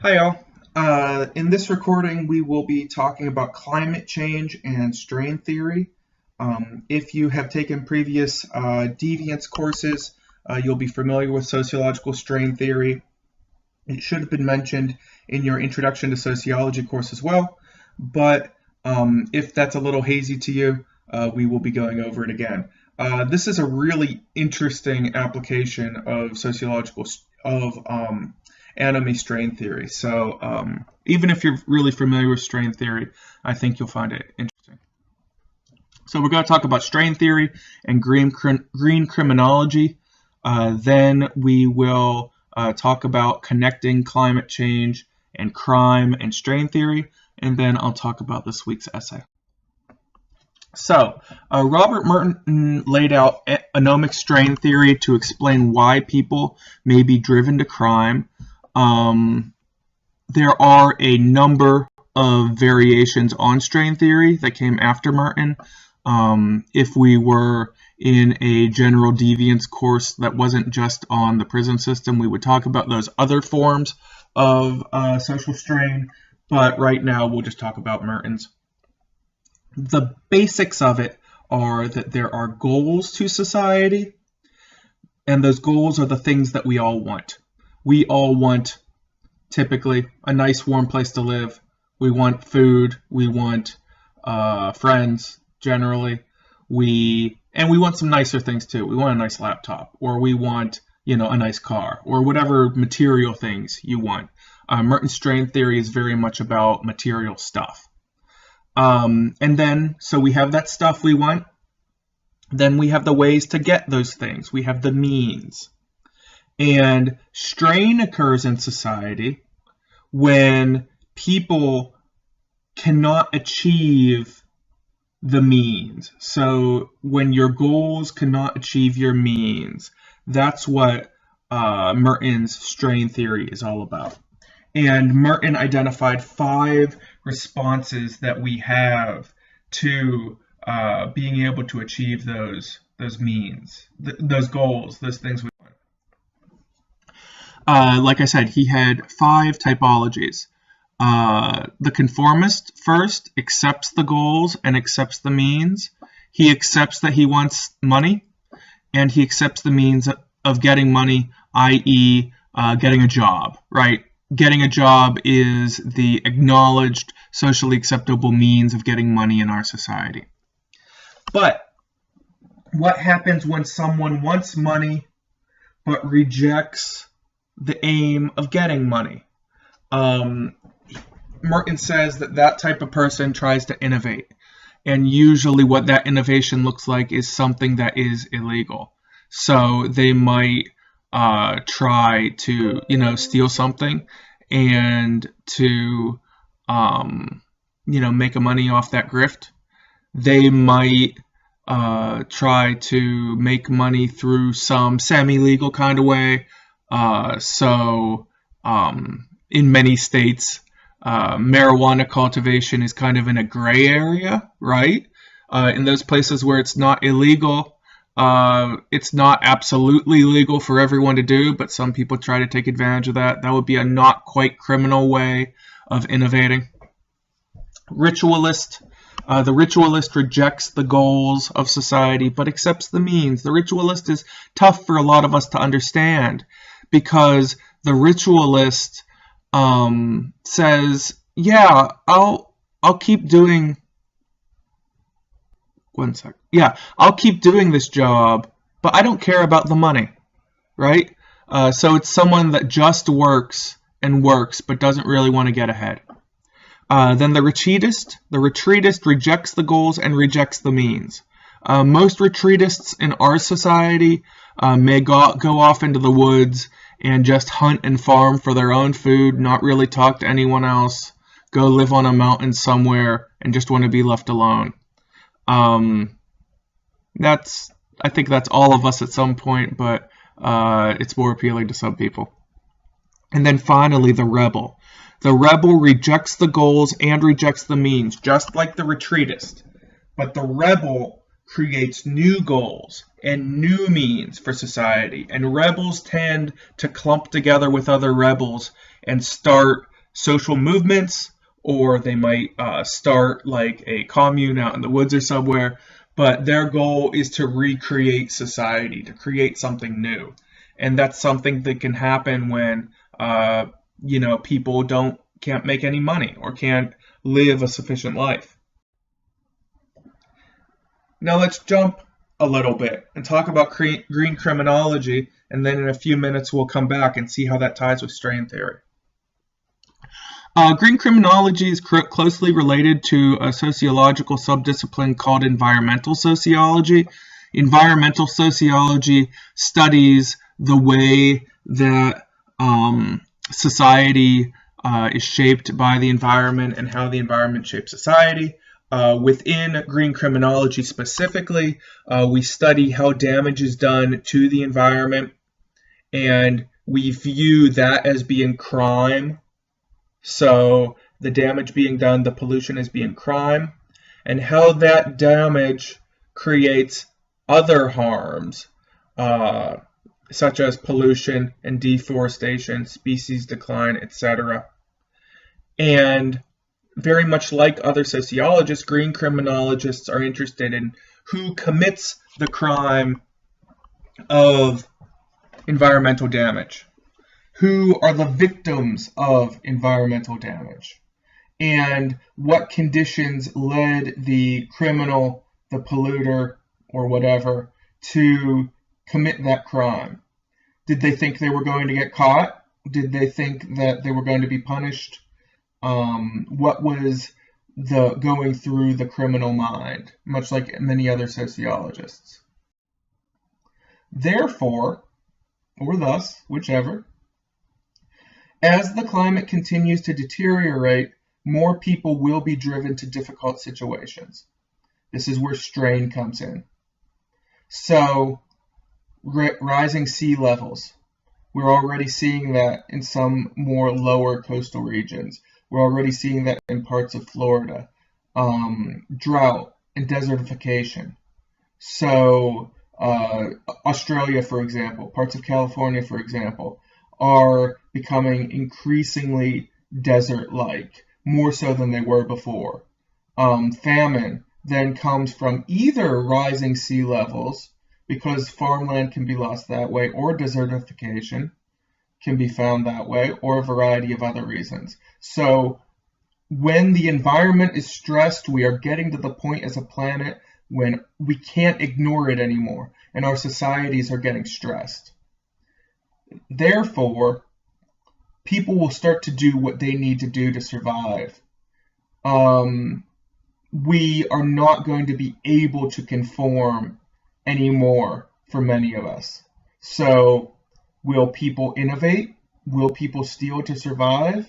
Hi, all. In this recording, we will be talking about climate change and strain theory. If you have taken previous deviance courses, you'll be familiar with sociological strain theory. It should have been mentioned in your Introduction to Sociology course as well, but if that's a little hazy to you, we will be going over it again. This is a really interesting application of Anomic strain theory. So even if you're really familiar with strain theory, I think you'll find it interesting. So we're going to talk about strain theory and green criminology. Then we will talk about connecting climate change and crime and strain theory. And then I'll talk about this week's essay. So, Robert Merton laid out anomic strain theory to explain why people may be driven to crime. There are a number of variations on strain theory that came after Merton. If we were in a general deviance course that wasn't just on the prison system, we would talk about those other forms of social strain, but right now we'll just talk about Merton's. The basics of it are that there are goals to society, and those goals are the things that we all want. We all want, typically, a nice warm place to live. We want food. We want friends, generally. We want some nicer things too. We want a nice laptop, or we want, a nice car, or whatever material things you want. Merton's strain theory is very much about material stuff. And then, so we have that stuff we want. Then we have the ways to get those things. We have the means. And strain occurs in society when people cannot achieve the means. So when your goals cannot achieve your means, that's what Merton's strain theory is all about. And Merton identified 5 responses that we have to being able to achieve those means, those goals, those things we want. Like I said, he had 5 typologies. The conformist first accepts the goals and accepts the means. He accepts that he wants money, and he accepts the means of getting money, i.e. Getting a job, right? Getting a job is the acknowledged, socially acceptable means of getting money in our society. But what happens when someone wants money but rejects the aim of getting money? Merton says that type of person tries to innovate. And usually what that innovation looks like is something that is illegal. So they might try to, steal something and to, make a money off that grift. They might try to make money through some semi-legal kind of way. In many states, marijuana cultivation is kind of in a gray area, right? In those places where it's not illegal, it's not absolutely legal for everyone to do, but some people try to take advantage of that. That would be a not quite criminal way of innovating. Ritualist. The ritualist rejects the goals of society but accepts the means. The ritualist is tough for a lot of us to understand because the ritualist says, yeah, I'll keep doing... One sec. Yeah, I'll keep doing this job, but I don't care about the money, right? So it's someone that just works and works, but doesn't really want to get ahead. Then the Retreatist. The Retreatist rejects the goals and rejects the means. Most Retreatists in our society may go off into the woods and just hunt and farm for their own food, not really talk to anyone else, go live on a mountain somewhere, and just want to be left alone. I think that's all of us at some point, but it's more appealing to some people. And then finally, the rebel. The rebel rejects the goals and rejects the means, just like the retreatist. But the rebel creates new goals and new means for society. And rebels tend to clump together with other rebels and start social movements, or they might start like a commune out in the woods or somewhere, but their goal is to recreate society, to create something new. And that's something that can happen when people can't make any money or can't live a sufficient life. Now let's jump a little bit and talk about green criminology, and then in a few minutes we'll come back and see how that ties with strain theory. Green criminology is closely related to a sociological subdiscipline called environmental sociology. Environmental sociology studies the way that society is shaped by the environment and how the environment shapes society. Within green criminology specifically, we study how damage is done to the environment, and we view that as being crime. So the damage being done, the pollution as being crime, and how that damage creates other harms, such as pollution and deforestation, species decline, etc. And very much like other sociologists, green criminologists are interested in who commits the crime of environmental damage, who are the victims of environmental damage, and what conditions led the criminal, the polluter, or whatever, to commit that crime. Did they think they were going to get caught? Did they think that they were going to be punished? What was going through the criminal mind, much like many other sociologists. Therefore, or thus, whichever, as the climate continues to deteriorate, more people will be driven to difficult situations. This is where strain comes in. So, rising sea levels. We're already seeing that in some more lower coastal regions. We're already seeing that in parts of Florida. Drought and desertification. So Australia, for example, parts of California, for example, are becoming increasingly desert-like, more so than they were before. Famine then comes from either rising sea levels, because farmland can be lost that way, or desertification can be found that way, or a variety of other reasons. So when the environment is stressed, we are getting to the point as a planet when we can't ignore it anymore, and our societies are getting stressed. Therefore, people will start to do what they need to do to survive. We are not going to be able to conform anymore for many of us. So, will people innovate? Will people steal to survive?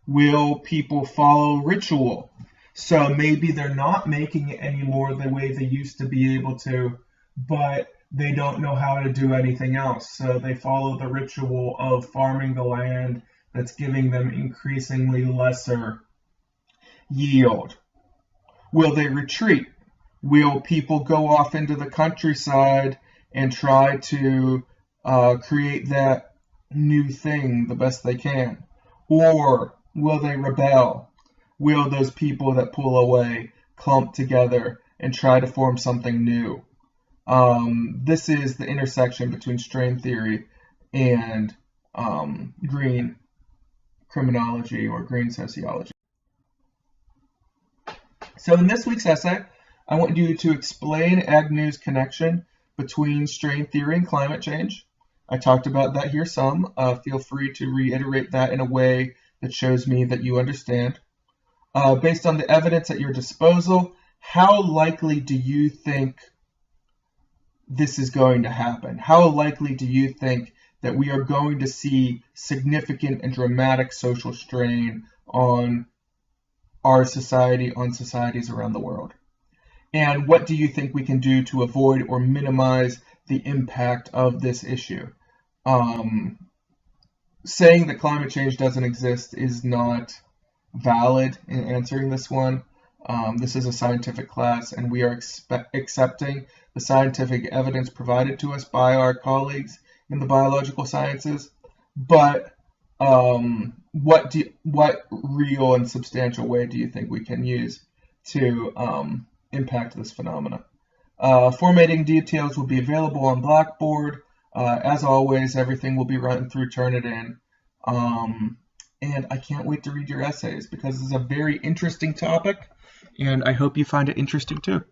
Will people follow ritual? So maybe they're not making it anymore the way they used to be able to, but they don't know how to do anything else. So they follow the ritual of farming the land that's giving them increasingly lesser yield. Will they retreat? Will people go off into the countryside and try to create that new thing the best they can? Or will they rebel? Will those people that pull away clump together and try to form something new? This is the intersection between strain theory and green criminology or green sociology. So in this week's essay, I want you to explain Agnew's connection between strain theory and climate change. I talked about that here some. Feel free to reiterate that in a way that shows me that you understand. Based on the evidence at your disposal, how likely do you think this is going to happen? How likely do you think that we are going to see significant and dramatic social strain on our society, on societies around the world? And what do you think we can do to avoid or minimize the impact of this issue? Saying that climate change doesn't exist is not valid in answering this one. This is a scientific class, and we are accepting the scientific evidence provided to us by our colleagues in the biological sciences. But what real and substantial way do you think we can use to impact this phenomena? Formatting details will be available on Blackboard. As always, everything will be run through Turnitin. And I can't wait to read your essays because this is a very interesting topic, and I hope you find it interesting too.